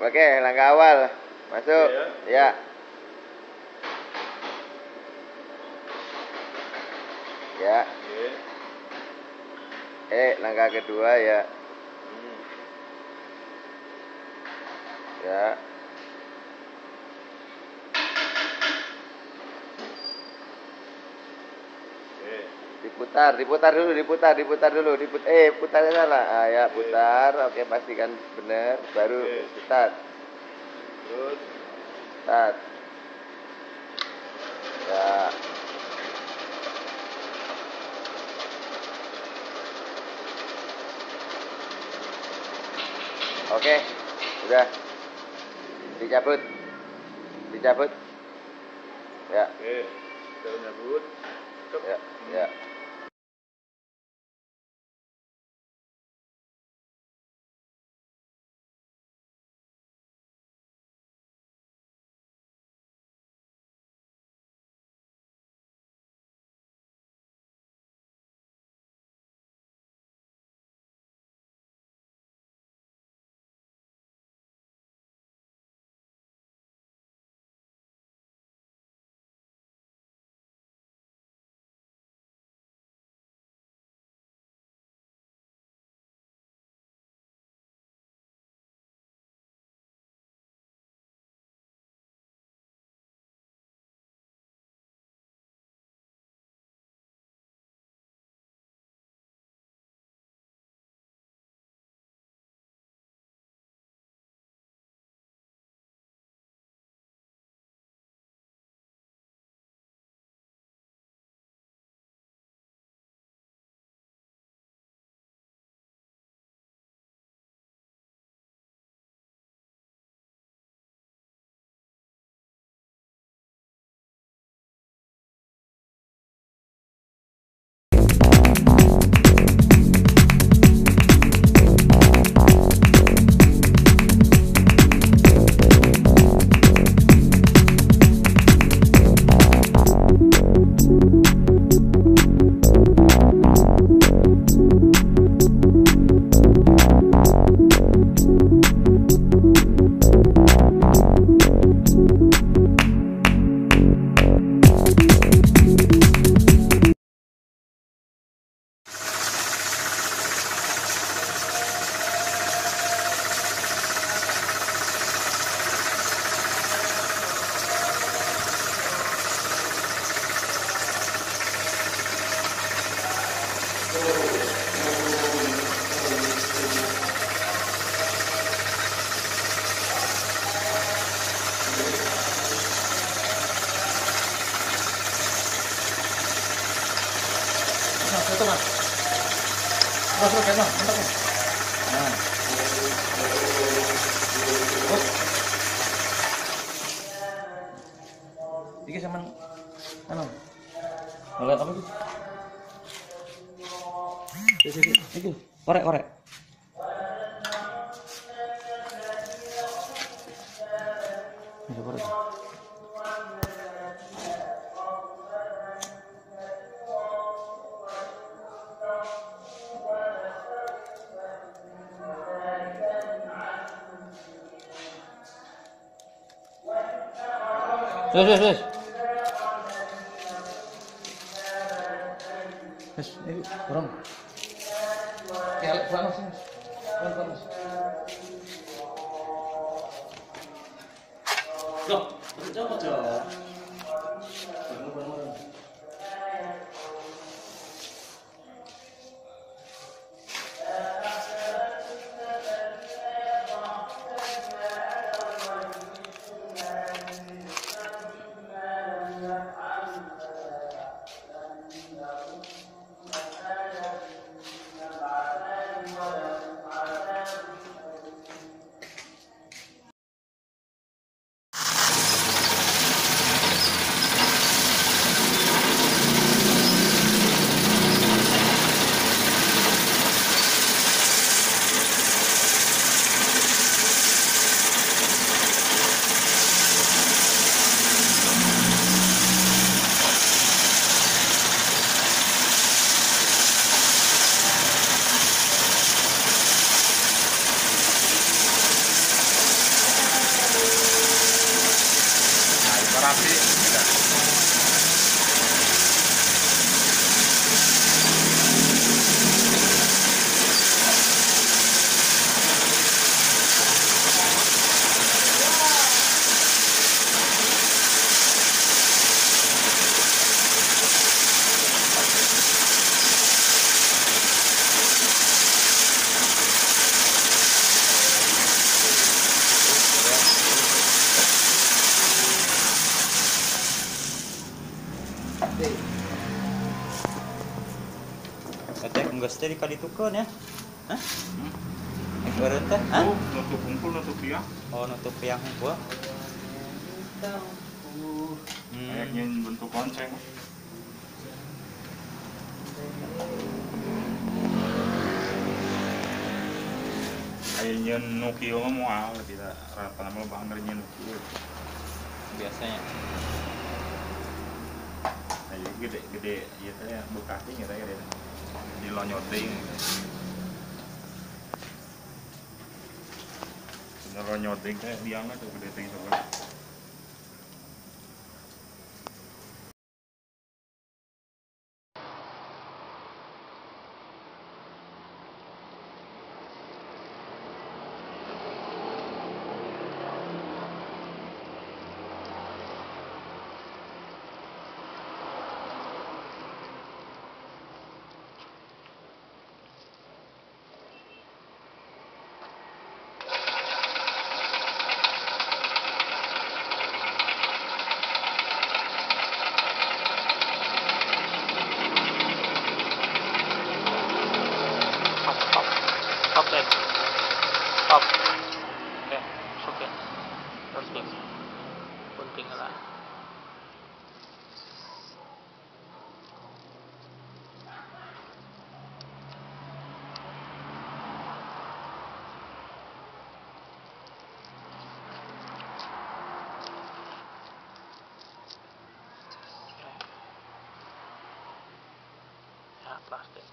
Oke, langkah awal. Masuk. Ya. Ya. Langkah kedua ya. Ya. Diputar dulu. Putarnya salah. Ya, putar. Oke, pastikan benar, baru start. Terus Start. Ya. Oke, udah. Dicabut. Ya. oke, kita nyabut. Ya. Itu mas. Terus kan mas, mantap mas. Nah. Iki sama anu. Ngeliat apa itu? Iki, korek. Ini korek. Terus. Ini kurang. Kelek banget sih. Mas. Loh, coba. Teh geus teh dikaditukeun ya. Hah? Beureun teh? Hah? Nutup kumpul nutup dia. Oh, nutup yang hungkul. Kayaknya bentuk lonceng. Kayaknya Nukio mah mual tidak rata nama bangernya Nukio. Biasanya. Ayo gede ya teh bekasnya ya teh di lonyoting. Lonyoting teh diangkat tuh gede teh soalnya. Stop then. Stop. Oke, oke. Penting. Penting lah. Ya, plastik.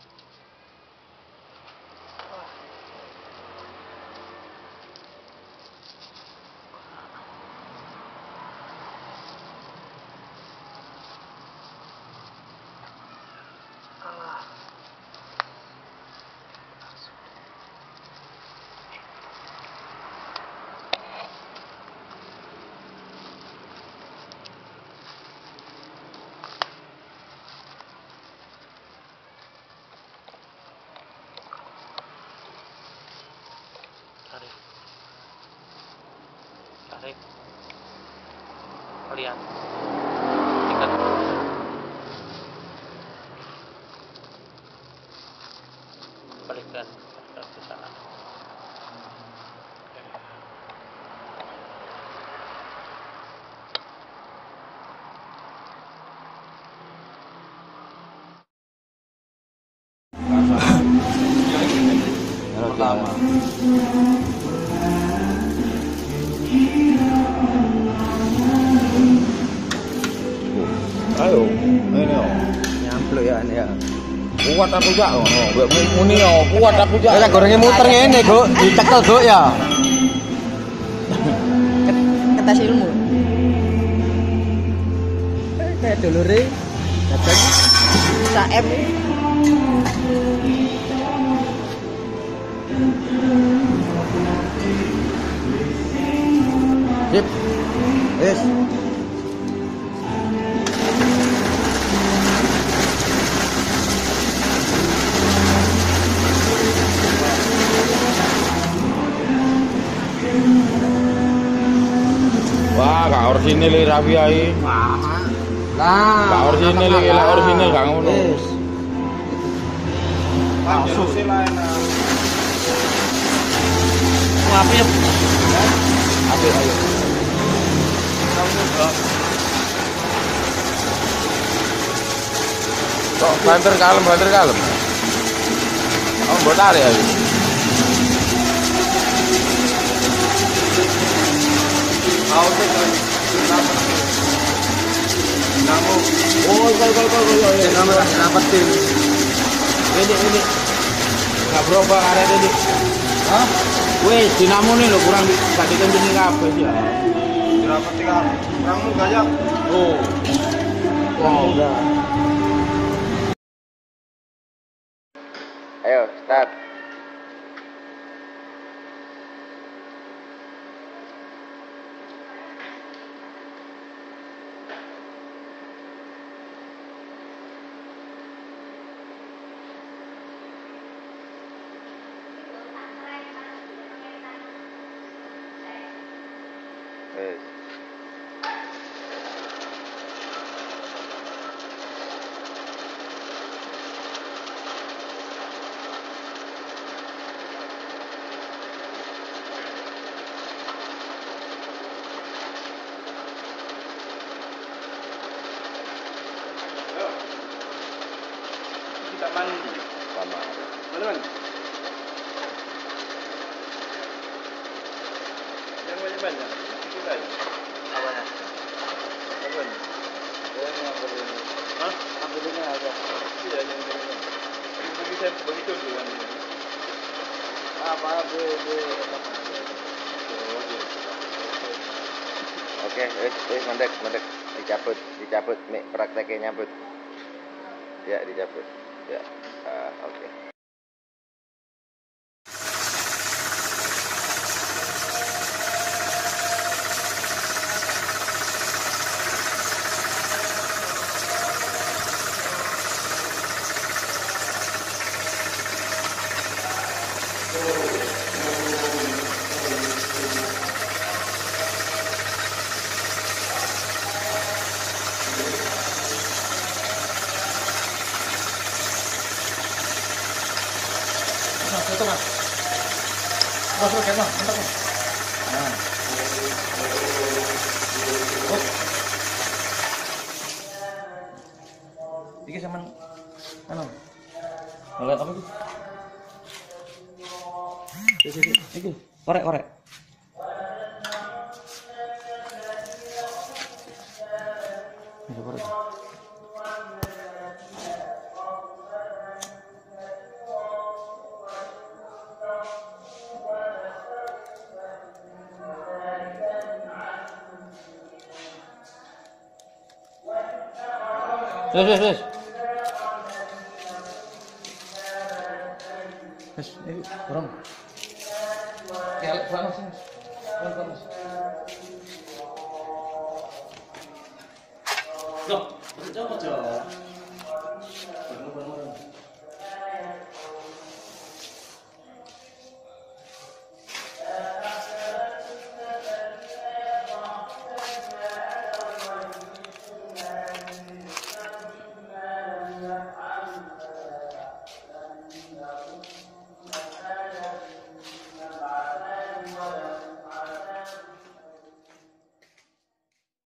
Tarik. Lihat. Ikat. Balikkan ke sana. Pertama. Ayo, ini oh. Nyampluk ya ini ya. Kuat aku jak oh. Muni oh, kuat aku jak. Ya gorengnya muter ngene, Gu. Dicekel, Gu ya. Kertas ilmu. Kayak dulure datang Saem. Sip. Yes. Wah, gak orisinil iki rapi ae. Lah, Gak orisinil iki, lek orisinil gak ngono. Yes. Langsung sila enak. Ngapain ya? Ayo. Kok banter kalem. Oh, mbok tarik ae. Rapetin. Ini. Gak berubah area ini. Hah? Wes, dinamo nih lo kurang gak dikencengin kabeh sih ya. Dirapati kurang gajak. Oh. Udah. Ayo, start. Yes. tak mandi. Sama. Mana? Yang banyak. Itu tadi. Apanya? Apa ni? Yang ambil ini. Hah? Ambil ini aja. Iya, yang ini. Bagi saya begitu dulu kan. Apa Oke, mandek, dicabut, nih prakteknya nyabut. Ya, dicabut. Ya, oke. Itu mas. Mas oke mas, mantap mas. Nah. Iki sampean anu. Oleh apa iki? Iki, korek. Ini korek. Wes. Wes, ini kurang. Ya, panas sini. Panas. Loh, coba.